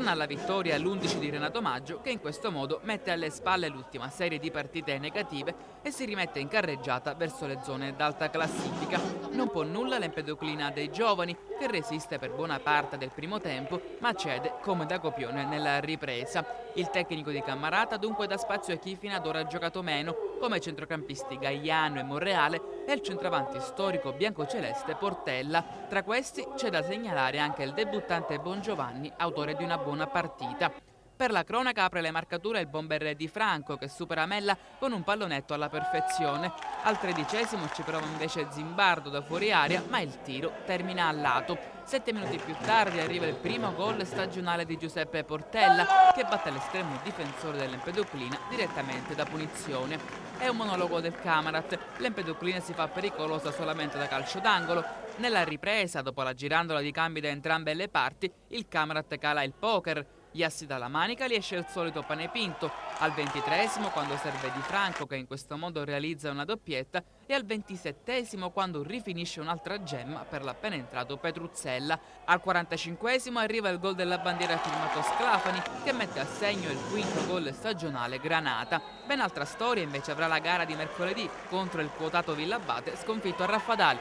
Torna alla vittoria l'11 di Renato Maggio, che in questo modo mette alle spalle l'ultima serie di partite negative e si rimette in carreggiata verso le zone d'alta classifica. Non può nulla l'Empedoclina dei giovani, che resiste per buona parte del primo tempo ma cede come da copione nella ripresa. Il tecnico di Cammarata dunque dà spazio a chi fino ad ora ha giocato meno, come i centrocampisti Gaiano e Monreale e il centravanti storico biancoceleste Portella. Tra questi c'è da segnalare anche il debuttante Bongiovanni, autore di una buona partita. Per la cronaca apre le marcature il bomber Di Franco, che supera Mella con un pallonetto alla perfezione. Al 13° ci prova invece Zimbardo da fuori area, ma il tiro termina a lato. 7 minuti più tardi arriva il primo gol stagionale di Giuseppe Portella, che batte l'estremo difensore dell'Empedoclina direttamente da punizione. È un monologo del Camarat, l'Empedoclina si fa pericolosa solamente da calcio d'angolo. Nella ripresa, dopo la girandola di cambi da entrambe le parti, il Camarat cala il poker. Gli assi dalla manica li esce il solito Panepinto, al 23° quando serve Di Franco, che in questo modo realizza una doppietta, e al 27° quando rifinisce un'altra gemma per l'appena entrato Petruzzella. Al 45° arriva il gol della bandiera firmato Sclafani, che mette a segno il quinto gol stagionale Granata. Ben altra storia invece avrà la gara di mercoledì contro il quotato Villabate, sconfitto a Raffadali.